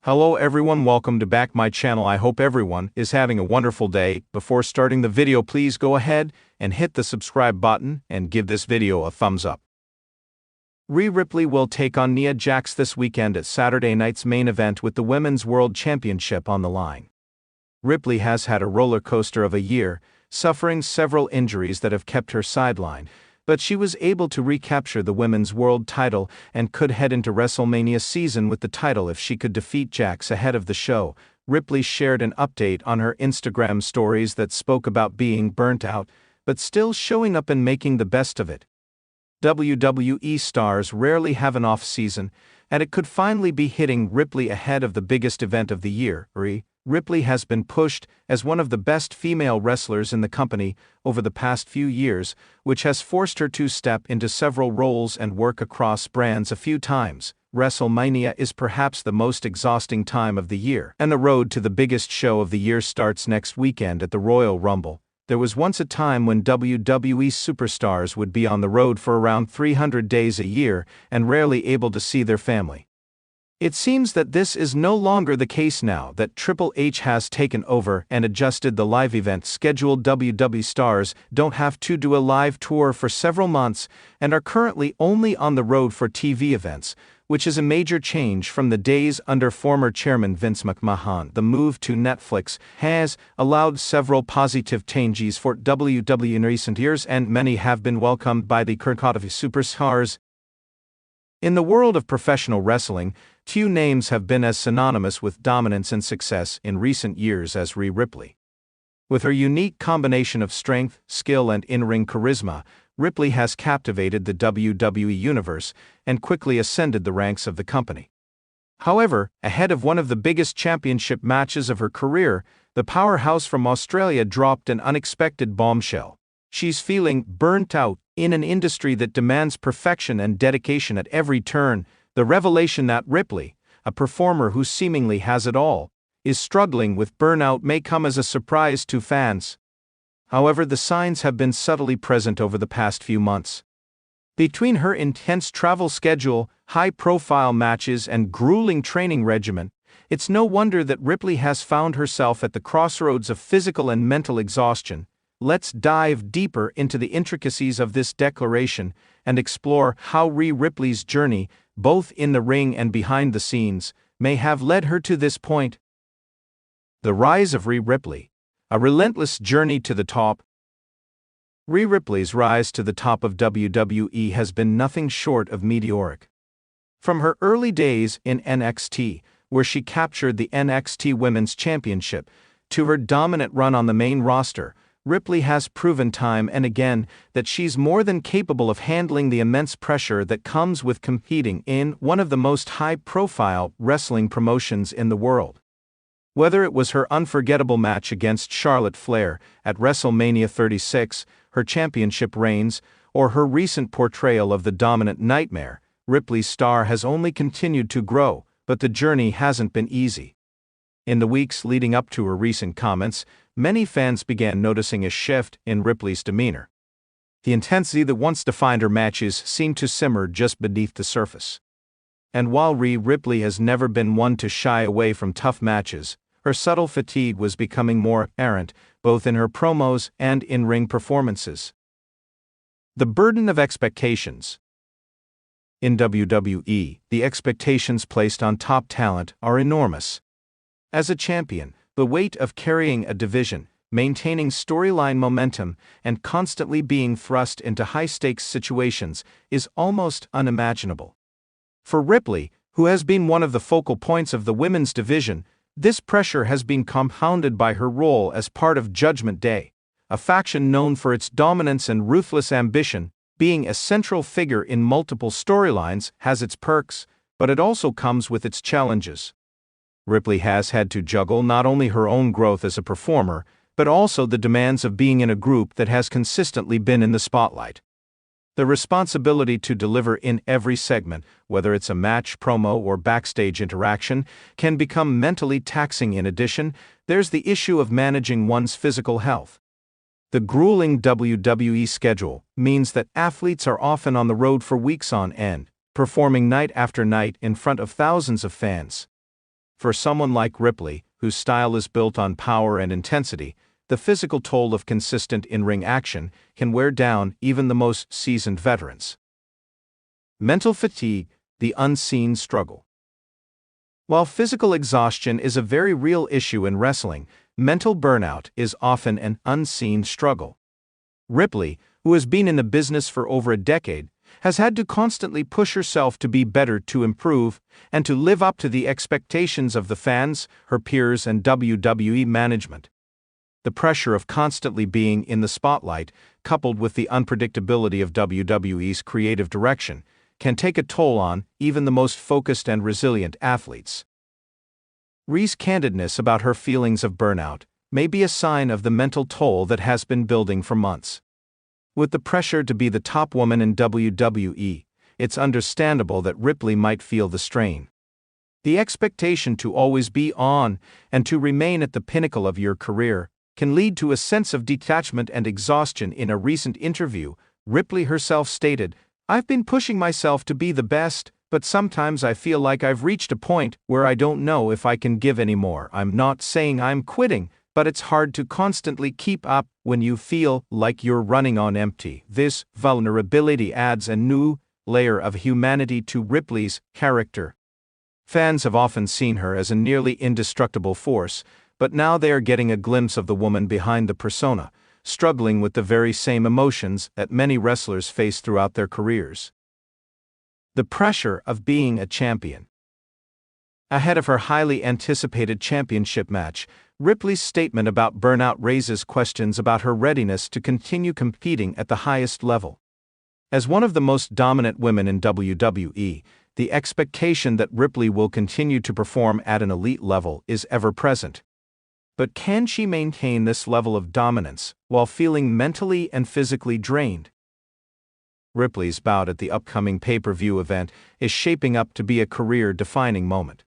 Hello everyone, welcome to back my channel. I hope everyone is having a wonderful day. Before starting the video, please go ahead and hit the subscribe button and give this video a thumbs up. Rhea Ripley will take on Nia Jax this weekend at Saturday night's main event with the Women's World Championship on the line. Ripley has had a roller coaster of a year, suffering several injuries that have kept her sidelined, but she was able to recapture the Women's World title and could head into WrestleMania season with the title if she could defeat Jax ahead of the show. Ripley shared an update on her Instagram stories that spoke about being burnt out, but still showing up and making the best of it. WWE stars rarely have an off-season, and it could finally be hitting Ripley ahead of the biggest event of the year. Rhea Ripley has been pushed as one of the best female wrestlers in the company over the past few years, which has forced her to step into several roles and work across brands a few times. WrestleMania is perhaps the most exhausting time of the year, and the road to the biggest show of the year starts next weekend at the Royal Rumble. There was once a time when WWE superstars would be on the road for around 300 days a year and rarely able to see their family. It seems that this is no longer the case now that Triple H has taken over and adjusted the live event schedule. WWE stars don't have to do a live tour for several months and are currently only on the road for TV events, which is a major change from the days under former chairman Vince McMahon. The move to Netflix has allowed several positive changes for WWE in recent years, and many have been welcomed by the current of superstars. In the world of professional wrestling, few names have been as synonymous with dominance and success in recent years as Rhea Ripley. With her unique combination of strength, skill, and in-ring charisma, Ripley has captivated the WWE universe and quickly ascended the ranks of the company. However, ahead of one of the biggest championship matches of her career, the powerhouse from Australia dropped an unexpected bombshell. She's feeling burnt out in an industry that demands perfection and dedication at every turn. The revelation that Ripley, a performer who seemingly has it all, is struggling with burnout may come as a surprise to fans. However, the signs have been subtly present over the past few months. Between her intense travel schedule, high-profile matches, and grueling training regimen, it's no wonder that Ripley has found herself at the crossroads of physical and mental exhaustion. Let's dive deeper into the intricacies of this declaration and explore how Rhea Ripley's journey, both in the ring and behind the scenes, may have led her to this point. The rise of Rhea Ripley, a relentless journey to the top. Rhea Ripley's rise to the top of WWE has been nothing short of meteoric. From her early days in NXT, where she captured the NXT Women's Championship, to her dominant run on the main roster, Ripley has proven time and again that she's more than capable of handling the immense pressure that comes with competing in one of the most high-profile wrestling promotions in the world. Whether it was her unforgettable match against Charlotte Flair at WrestleMania 36, her championship reigns, or her recent portrayal of the dominant Nightmare, Ripley's star has only continued to grow, but the journey hasn't been easy. In the weeks leading up to her recent comments, many fans began noticing a shift in Ripley's demeanor. The intensity that once defined her matches seemed to simmer just beneath the surface. And while Rhea Ripley has never been one to shy away from tough matches, her subtle fatigue was becoming more apparent, both in her promos and in-ring performances. The burden of expectations. In WWE, the expectations placed on top talent are enormous. As a champion, the weight of carrying a division, maintaining storyline momentum, and constantly being thrust into high-stakes situations is almost unimaginable. For Ripley, who has been one of the focal points of the women's division, this pressure has been compounded by her role as part of Judgment Day, a faction known for its dominance and ruthless ambition. Being a central figure in multiple storylines has its perks, but it also comes with its challenges. Ripley has had to juggle not only her own growth as a performer, but also the demands of being in a group that has consistently been in the spotlight. The responsibility to deliver in every segment, whether it's a match, promo, or backstage interaction, can become mentally taxing. In addition, there's the issue of managing one's physical health. The grueling WWE schedule means that athletes are often on the road for weeks on end, performing night after night in front of thousands of fans. For someone like Ripley, whose style is built on power and intensity, the physical toll of consistent in-ring action can wear down even the most seasoned veterans. Mental fatigue, the unseen struggle. While physical exhaustion is a very real issue in wrestling, mental burnout is often an unseen struggle. Ripley, who has been in the business for over a decade, has had to constantly push herself to be better, to improve, and to live up to the expectations of the fans, her peers, and WWE management. The pressure of constantly being in the spotlight, coupled with the unpredictability of WWE's creative direction, can take a toll on even the most focused and resilient athletes. Rhea's candidness about her feelings of burnout may be a sign of the mental toll that has been building for months. With the pressure to be the top woman in WWE, it's understandable that Ripley might feel the strain. The expectation to always be on and to remain at the pinnacle of your career can lead to a sense of detachment and exhaustion. In a recent interview, Ripley herself stated, "I've been pushing myself to be the best, but sometimes I feel like I've reached a point where I don't know if I can give anymore. I'm not saying I'm quitting, but it's hard to constantly keep up when you feel like you're running on empty." This vulnerability adds a new layer of humanity to Ripley's character. Fans have often seen her as a nearly indestructible force, but now they are getting a glimpse of the woman behind the persona, struggling with the very same emotions that many wrestlers face throughout their careers. The pressure of being a champion. Ahead of her highly anticipated championship match, Ripley's statement about burnout raises questions about her readiness to continue competing at the highest level. As one of the most dominant women in WWE, the expectation that Ripley will continue to perform at an elite level is ever present. But can she maintain this level of dominance while feeling mentally and physically drained? Ripley's bout at the upcoming pay-per-view event is shaping up to be a career-defining moment.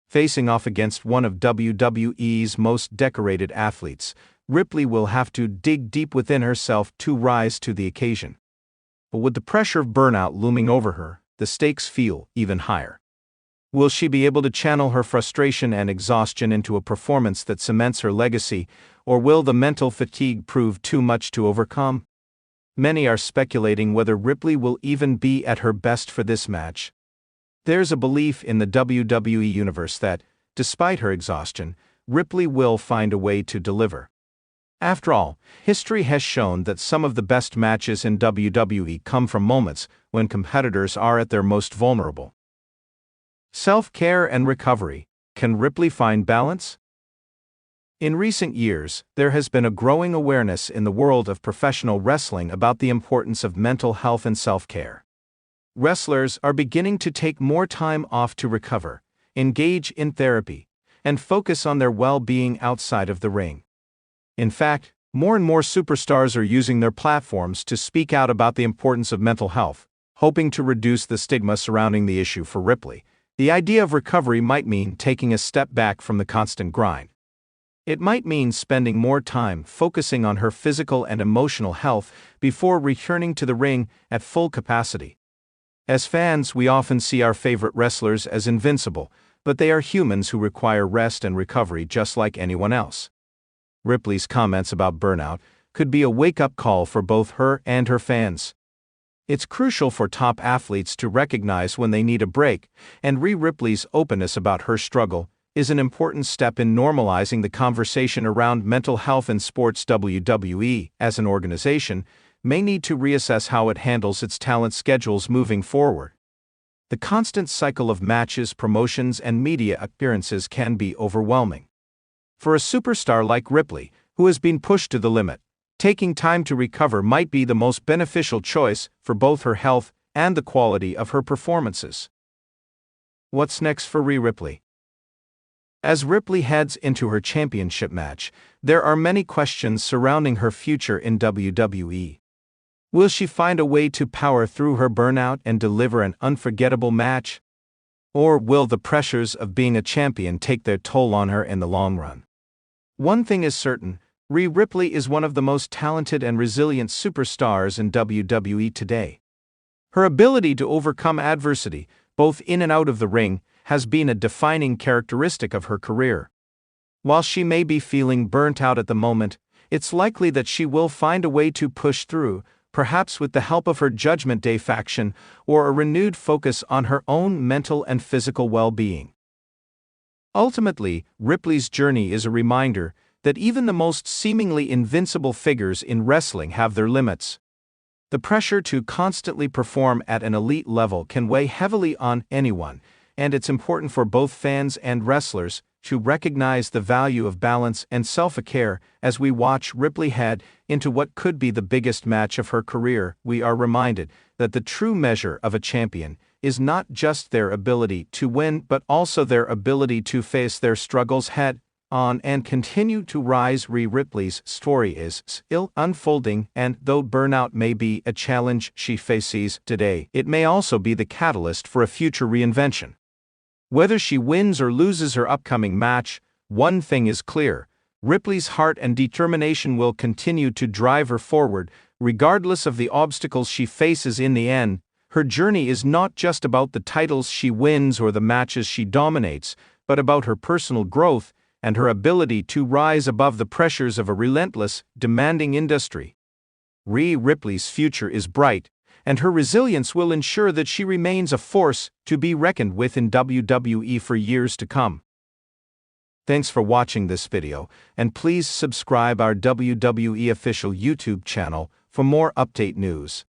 Facing off against one of WWE's most decorated athletes, Ripley will have to dig deep within herself to rise to the occasion. But with the pressure of burnout looming over her, the stakes feel even higher. Will she be able to channel her frustration and exhaustion into a performance that cements her legacy, or will the mental fatigue prove too much to overcome? Many are speculating whether Ripley will even be at her best for this match. There's a belief in the WWE universe that, despite her exhaustion, Ripley will find a way to deliver. After all, history has shown that some of the best matches in WWE come from moments when competitors are at their most vulnerable. Self-care and recovery. Can Ripley find balance? In recent years, there has been a growing awareness in the world of professional wrestling about the importance of mental health and self-care. Wrestlers are beginning to take more time off to recover, engage in therapy, and focus on their well-being outside of the ring. In fact, more and more superstars are using their platforms to speak out about the importance of mental health, hoping to reduce the stigma surrounding the issue. For Ripley, the idea of recovery might mean taking a step back from the constant grind. It might mean spending more time focusing on her physical and emotional health before returning to the ring at full capacity. As fans, we often see our favorite wrestlers as invincible, but they are humans who require rest and recovery just like anyone else. Ripley's comments about burnout could be a wake-up call for both her and her fans. It's crucial for top athletes to recognize when they need a break, and Rhea Ripley's openness about her struggle is an important step in normalizing the conversation around mental health in sports. WWE, as an organization, may need to reassess how it handles its talent schedules moving forward. The constant cycle of matches, promotions, and media appearances can be overwhelming. For a superstar like Ripley, who has been pushed to the limit, taking time to recover might be the most beneficial choice for both her health and the quality of her performances. What's next for Rhea Ripley? As Ripley heads into her championship match, there are many questions surrounding her future in WWE. Will she find a way to power through her burnout and deliver an unforgettable match? Or will the pressures of being a champion take their toll on her in the long run? One thing is certain, Rhea Ripley is one of the most talented and resilient superstars in WWE today. Her ability to overcome adversity, both in and out of the ring, has been a defining characteristic of her career. While she may be feeling burnt out at the moment, it's likely that she will find a way to push through, perhaps with the help of her Judgment Day faction or a renewed focus on her own mental and physical well-being. Ultimately, Ripley's journey is a reminder that even the most seemingly invincible figures in wrestling have their limits. The pressure to constantly perform at an elite level can weigh heavily on anyone, and it's important for both fans and wrestlers to recognize the value of balance and self-care. As we watch Ripley head into what could be the biggest match of her career, we are reminded that the true measure of a champion is not just their ability to win but also their ability to face their struggles head on and continue to rise. Rhea Ripley's story is still unfolding, and though burnout may be a challenge she faces today, it may also be the catalyst for a future reinvention. Whether she wins or loses her upcoming match, one thing is clear: Ripley's heart and determination will continue to drive her forward, regardless of the obstacles she faces. In the end, her journey is not just about the titles she wins or the matches she dominates, but about her personal growth and her ability to rise above the pressures of a relentless, demanding industry. Rhea Ripley's future is bright, and her resilience will ensure that she remains a force to be reckoned with in WWE for years to come. Thanks for watching this video, and please subscribe our WWE official YouTube channel for more update news.